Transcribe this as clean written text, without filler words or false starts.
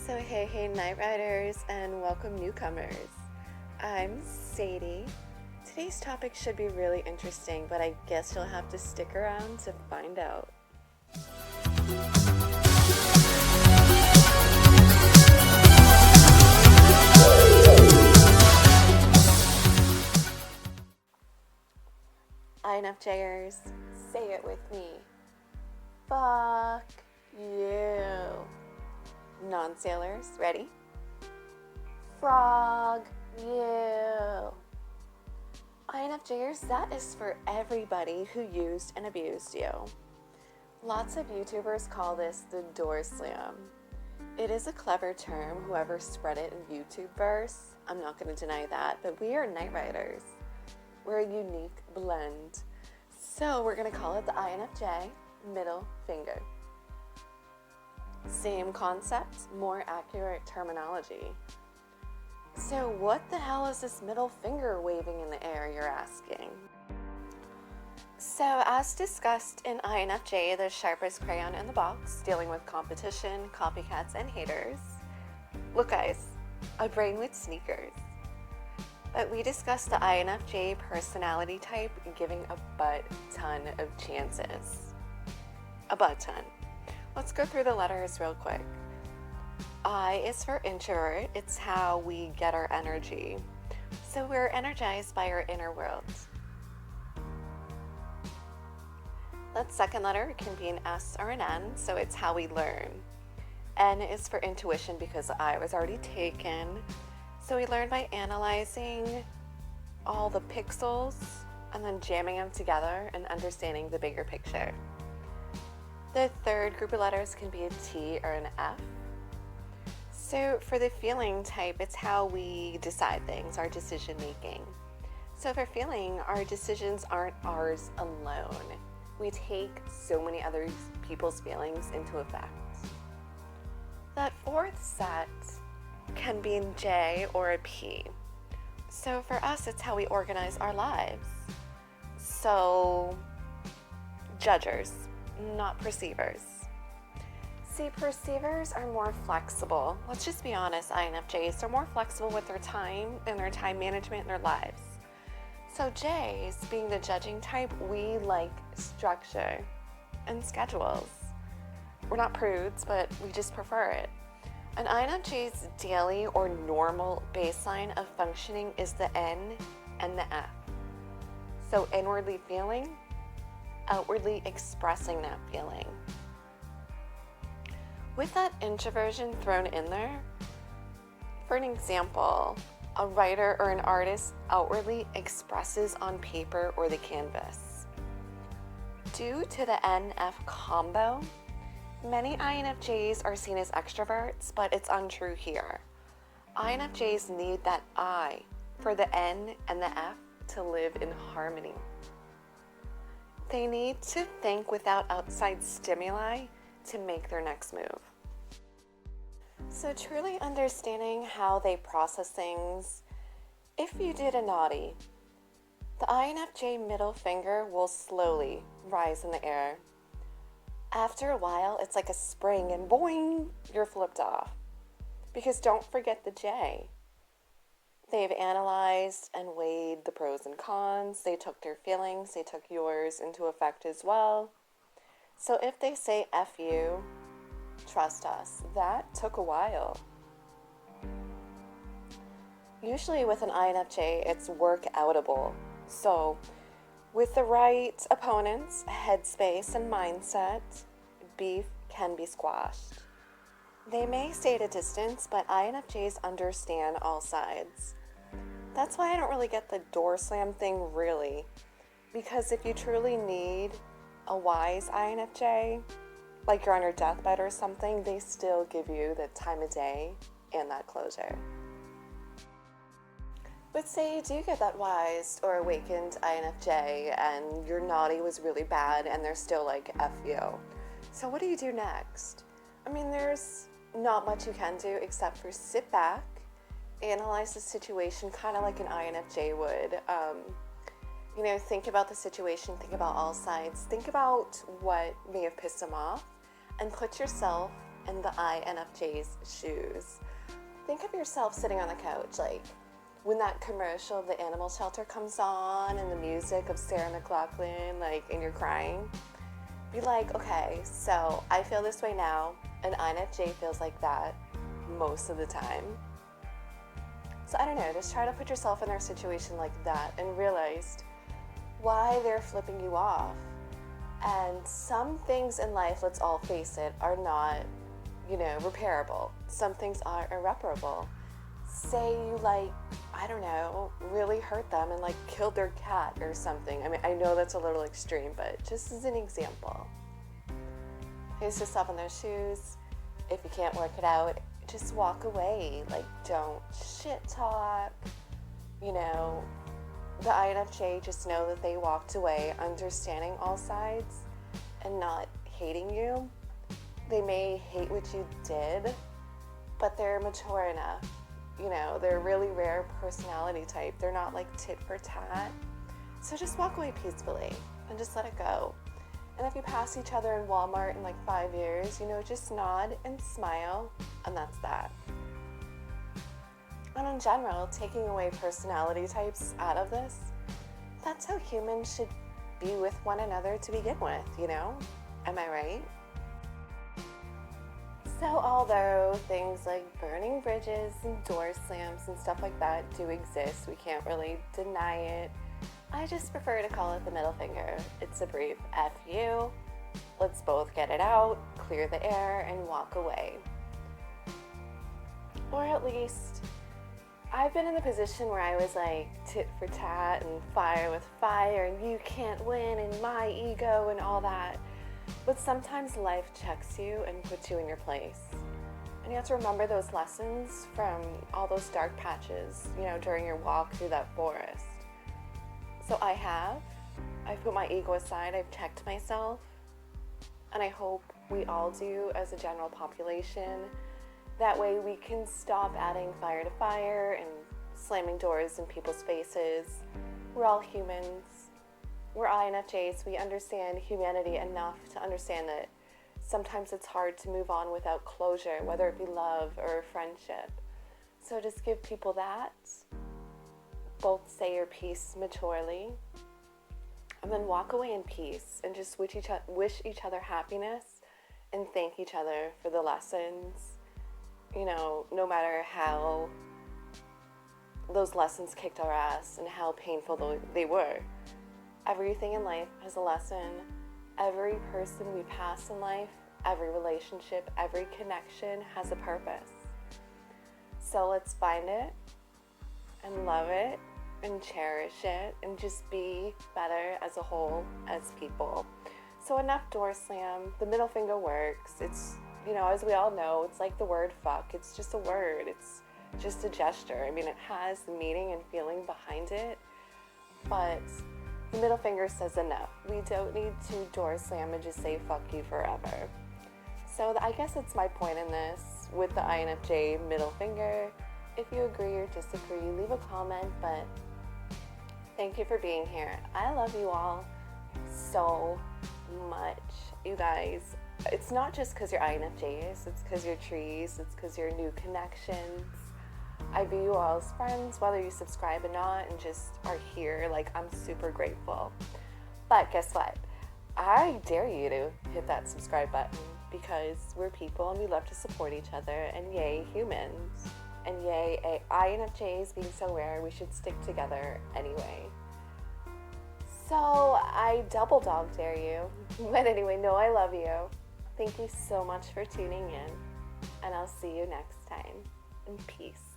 So hey night riders, and welcome newcomers. I'm Sadie. Today's topic should be really interesting, but I guess you'll have to stick around to find out. INFJers, say it with me. Fuck you. Non-sailors, ready? Frog you. INFJers, that is for everybody who used and abused you. Lots of YouTubers call this the door slam. It is a clever term, whoever spread it in YouTubeverse. I'm not going to deny that, but we are night riders. We're a unique blend. So we're going to call it the INFJ middle finger. Same concept, more accurate terminology. So what the hell is this middle finger waving in the air, you're asking? So as discussed in INFJ, the sharpest crayon in the box, dealing with competition, copycats, and haters. Look guys, a brain with sneakers. But we discussed the INFJ personality type giving a butt ton of chances. A butt ton. Let's go through the letters real quick. I is for introvert. It's how we get our energy. So we're energized by our inner world. That second letter can be an S or an N, so it's how we learn. N is for intuition because I was already taken. So we learn by analyzing all the pixels and then jamming them together and understanding the bigger picture. The third group of letters can be a T or an F. So for the feeling type, it's how we decide things, our decision making. So for feeling, our decisions aren't ours alone. We take so many other people's feelings into effect. That fourth set can be a J or a P. So for us, it's how we organize our lives. So judgers, not perceivers. See, perceivers are more flexible. Let's just be honest, INFJs are more flexible with their time and their time management in their lives. So Js, being the judging type, we like structure and schedules. We're not prudes, but we just prefer it. An INFJ's daily or normal baseline of functioning is the N and the F. So inwardly feeling, outwardly expressing that feeling. With that introversion thrown in there, for an example, a writer or an artist outwardly expresses on paper or the canvas. Due to the NF combo, many INFJs are seen as extroverts, but it's untrue here. INFJs need that I for the N and the F to live in harmony. They need to think without outside stimuli to make their next move. So truly understanding how they process things, if you did a naughty, the INFJ middle finger will slowly rise in the air. After a while, it's like a spring and boing, you're flipped off. Because don't forget the J. They've analyzed and weighed the pros and cons. They took their feelings, they took yours into effect as well. So if they say F you, trust us, that took a while. Usually with an INFJ, it's workoutable. So with the right opponents, headspace, and mindset, beef can be squashed. They may stay at a distance, but INFJs understand all sides. That's why I don't really get the door slam thing really. Because if you truly need a wise INFJ, like you're on your deathbed or something, they still give you the time of day and that closure. But say you do get that wise or awakened INFJ and your naughty was really bad and they're still like F you. So what do you do next? I mean, there's not much you can do except for sit back, analyze the situation kind of like an INFJ would. Think about the situation, think about all sides, think about what may have pissed them off, and put yourself in the INFJ's shoes. Think of yourself sitting on the couch, like when that commercial of the animal shelter comes on and the music of Sarah McLachlan, like, and you're crying. Be like, okay, so I feel this way now, and INFJ feels like that most of the time. So I don't know, just try to put yourself in their situation like that and realize why they're flipping you off. And some things in life, let's all face it, are not, repairable. Some things are irreparable. Say you, like, I don't know, really hurt them and, like, killed their cat or something. I mean, I know that's a little extreme, but just as an example. Place yourself in their shoes. If you can't work it out, just walk away. Like, don't shit talk. The INFJ, just know that they walked away understanding all sides and not hating you. They may hate what you did, but they're mature enough. They're a really rare personality type. They're not like tit for tat. So just walk away peacefully and just let it go. And if you pass each other in Walmart in like 5 years, just nod and smile, and that's that. And in general, taking away personality types out of this, that's how humans should be with one another to begin with, Am I right? So although things like burning bridges and door slams and stuff like that do exist, we can't really deny it. I just prefer to call it the middle finger. It's a brief F you. Let's both get it out, clear the air, and walk away. Or at least, I've been in the position where I was like tit for tat and fire with fire and you can't win and my ego and all that. But sometimes life checks you and puts you in your place. And you have to remember those lessons from all those dark patches, during your walk through that forest. So I've put my ego aside, I've checked myself, and I hope we all do as a general population. That way we can stop adding fire to fire and slamming doors in people's faces. We're all humans. We're INFJs. We understand humanity enough to understand that sometimes it's hard to move on without closure, whether it be love or friendship. So just give people that. Both say your piece maturely. And then walk away in peace and just wish each other happiness and thank each other for the lessons. No matter how those lessons kicked our ass and how painful they were. Everything in life has a lesson. Every person we pass in life, every relationship, every connection has a purpose. So let's find it and love it and cherish it and just be better as a whole as people. So enough door slam. The middle finger works. It's, as we all know, it's like the word fuck. It's just a word. It's just a gesture. I mean, it has the meaning and feeling behind it, but the middle finger says enough. We don't need to door slam and just say fuck you forever. So I guess it's my point in this with the INFJ middle finger. If you agree or disagree, leave a comment, but thank you for being here. I love you all so much, you guys. It's not just because you're INFJs, it's because you're trees, it's because you're new connections. I view you all as friends, whether you subscribe or not, and just are here. Like, I'm super grateful. But guess what? I dare you to hit that subscribe button because we're people and we love to support each other, and yay, humans. And yay, INFJs being so rare, we should stick together anyway. So I double dog dare you. But anyway, no, I love you. Thank you so much for tuning in, and I'll see you next time. And peace.